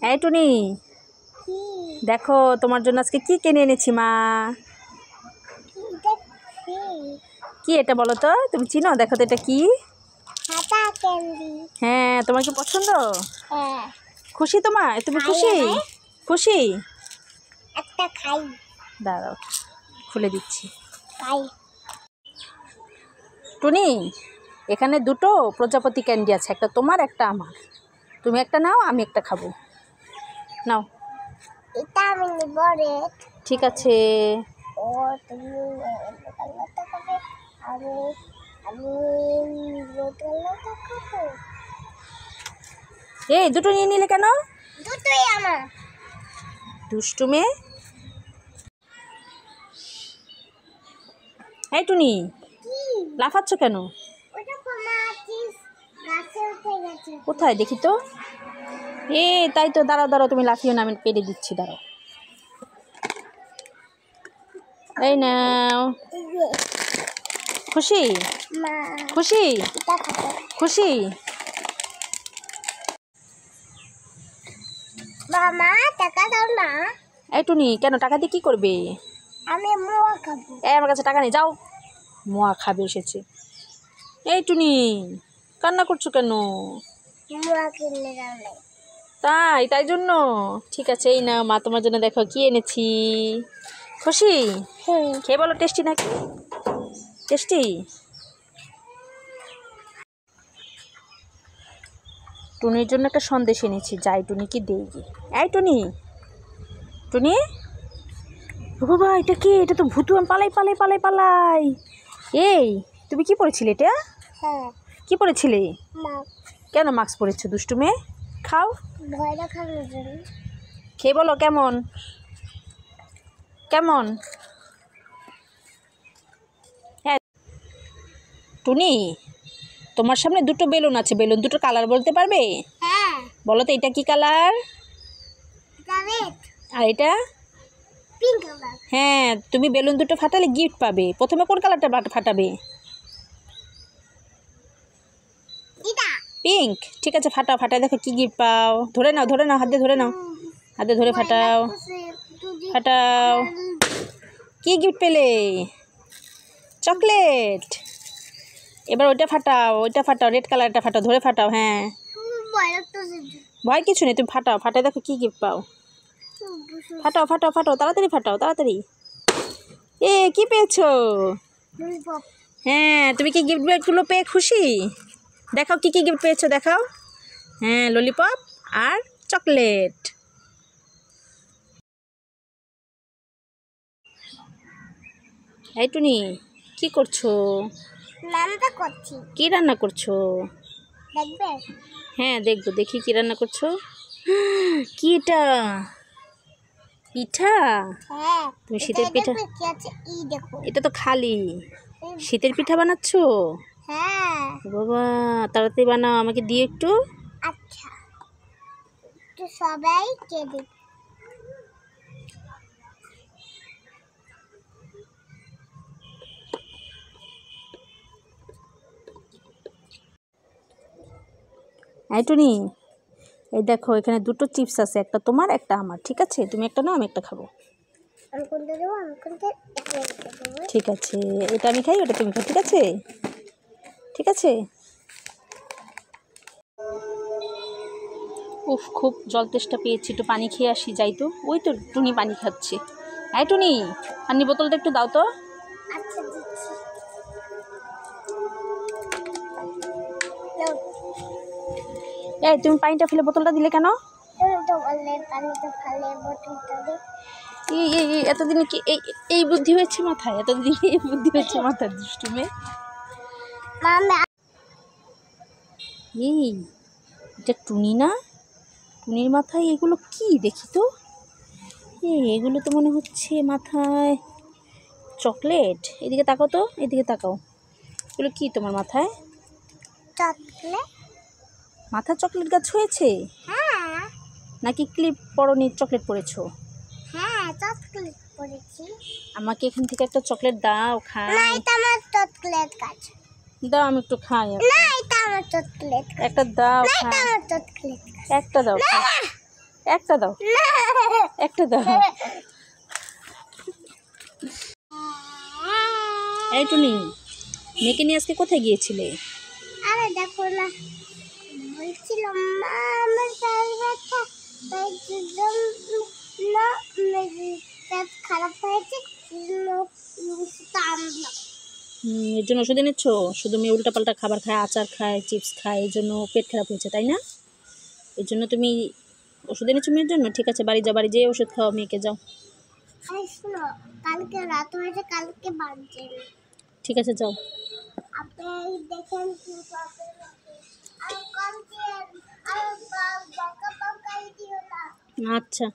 হ্যাঁ টুনি, দেখো তোমার জন্য আজকে কি কিনে এনেছি মা। কি এটা বলো তো, তুমি চিনো? দেখো তো এটা কি। হ্যাঁ, তোমার কি পছন্দ? খুশি তোমার? তুমি খুশি? খুশি? একটা খাই, দাঁড়াও খুলে দিচ্ছি। টুনি, এখানে দুটো প্রজাপতি ক্যান্ডি আছে, একটা তোমার একটা আমার। তুমি একটা নাও, আমি একটা খাবো। নাও। এটা আমি নিব রে। ঠিক আছে। ও তুমি কালারটা খাবে, আমি আমি রেড কালারটা খাবো। এই দুটো নিয়ে নিলে কেন? দুটোই আমার। দুষ্টু মেয়ে। এই টুনি, লাফাচ্ছ কেন? ওটা মাছিস গাছে উঠে গেছে। কোথায় দেখি তো। তাই তো, দাঁড়াও দাঁড়াও, তুমি লাফিও না, আমি পেরে দিচ্ছি, দাঁড়াও। এই নাও। খুশি? মা খুশি? এটা খাবো। খুশি? মামা টাকা দাও না। এই টুনি, কেন টাকা দিয়ে কি করবে? আমি মোয়া খাবো। আমার কাছে টাকা নেই, যাও। মোয়া খাবে এসেছে। এই টুনি, কান্না করছো কেন? মোয়া কিনে দাও না। তাই জন্য। ঠিক আছে, এই না মা তোমার জন্য দেখো কি এনেছি। খুশি? খেয়ে বলো টেস্টি নাকি? টেস্টি? টুনির জন্য একটা সন্দেশ এনেছি, যাই টুনিকে দেই গিয়ে। এই টুনি, টুনি, ও বাবা, এটা কি? এটা তো ভূতু। পালাই পালাই পালাই পালাই। এই তুমি কি পড়েছিলে এটা? হ্যাঁ। কি পড়েছিলে? মা কেন মাস্ক পরেছো দুষ্টু মেয়ে? খাও, ভয় দেখানোর জন্য। খেয়ে বলো কেমন কেমন। হ্যাঁ টুনি, তোমার সামনে দুটো বেলুন আছে, বেলুন দুটো কালার বলতে পারবে? হ্যাঁ। বলো তো এটা কি কালার? এটা রেড, আর এটা? Pink colour. হ্যাঁ, তুমি বেলুন দুটো ফাটালে গিফট পাবে। প্রথমে কোন কালারটা ফাটাবে? এটা পিঙ্ক। ঠিক আছে, ফাটাও। ফাটায় দেখো কি গিফট পাও। ধরে নাও, ধরে নাও, হাত দিয়ে ধরে নাও। হাতে ধরে ফাটাও, ফাটাও। কি গিফট পেলে? চকলেট। এবার ওইটা ফাটাও, ওইটা ফাটাও, রেড কালারটা ফাটাও, ধরে ফাটাও। হ্যাঁ, ভয় কিছু নেই, তুমি ফাটাও। ফাটায় দেখো কি গিফট পাও। ফাটাও ফাটাও ফাটাও, তাড়াতাড়ি ফাটাও, তাড়াতাড়ি। কি পেয়েছো? হ্যাঁ, তুমি কি গিফটগুলো পেয়ে খুশি? দেখাও কি কি গিফট পেয়েছো, দেখাও। হ্যাঁ, ললিপপ আর চকলেট। এই টুনি, কি করছো? রান্না করছি। কি রান্না করছো? দেখবে? হ্যাঁ দেখবো, দেখি কি রান্না করছো। কি এটা? পিঠা? হ্যাঁ। তুমি শীতের পিঠা? কি আছে এই দেখো। এটা তো খালি। শীতের পিঠা বানাচ্ছো? হ্যাঁ। বাবা, তাড়াতাড়ি বানাও, আমাকে দিয়ে একটু। আচ্ছা, তো সবাই কে দিই। এই টুনি, এই দেখো এখানে দুটো চিপস আছে, একটা তোমার একটা আমার। ঠিক আছে, তুমি একটা নাও, আমি একটা খাবো। আমি কোনটা দেবো? আমি কোনটা দেবো? ঠিক আছে, এটা আমি খাই, ওটা তুমি খাও। ঠিক আছে, ঠিক আছে। উফ, খুব জল তেষ্টা পেয়েছি, একটু পানি খেয়ে আসি। যাই তো, ওই তো টুনি পানি খাচ্ছে। হ্যাঁ টুনি, পানি বোতলটা একটু দাও তো। আচ্ছা দিচ্ছি। এই তুমি পানিটা ফেলে বোতলটা দিলে কেন? তুমি তো বললে পানিতে ফেলে বোতলটা দে। এতদিনে কি এই বুদ্ধি হয়েছে মাথায়? এতদিন এই বুদ্ধি হয়েছে মাথায়, দুষ্টু মেয়ে। মামা এটা টুনি না? টুনির মাথায় এগুলো কি দেখি তো। এগুলো তো মনে হচ্ছে মাথায় চকলেট। এদিকে তাকাও তো, এদিকে তাকাও। এগুলো কি তোমার মাথায়? চকলেট। মাথায় চকলেট গাছ হয়েছে? হ্যাঁ। নাকি ক্লিপ পরনি, চকলেট পরেছো? হ্যাঁ, চকলেট পড়েছি। আমাকে এখান থেকে একটা চকলেট দাও, খাই। না, এটা আমার চকলেট গাছ। দাও, আমি একটু খাই। না, এটা আমার চকলেট গাছ। একটা দাও, না, এটা খাই। আমার চকলেট গাছ। একটা দাও, খাই। একটা দাও, একটা দাও। এই টুনি, মেয়েকে নিয়ে আজকে কোথায় গিয়েছিলে? আরে দেখো না, বলছিলাম মা আমার গায়ে ব্যথা, তাই না মেজাজটা খারাপ হয়েছে, ওষুধটা আনলাম। এর জন্য ওষুধ এনেছ? শুধু মেয়ে উল্টাপাল্টা খাবার খায়, আচার খায়, চিপস খায়, এর জন্য পেট খারাপ হয়েছে, তাই না? এর জন্য তুমি ওষুধ এনেছো মেয়ের জন্য? ঠিক আছে, বাড়ি যাও, বাড়ি যেয়ে ওষুধ খাওয়া মেয়েকে, যাও। আরে শোনো, কালকে রাত হয়েছে, কালকে বাড়ছে না। ঠিক আছে, যাও। আপনি দেখেন কি পাবে নাকি। আর কালকে আর বকা বকাই দিও না। আচ্ছা।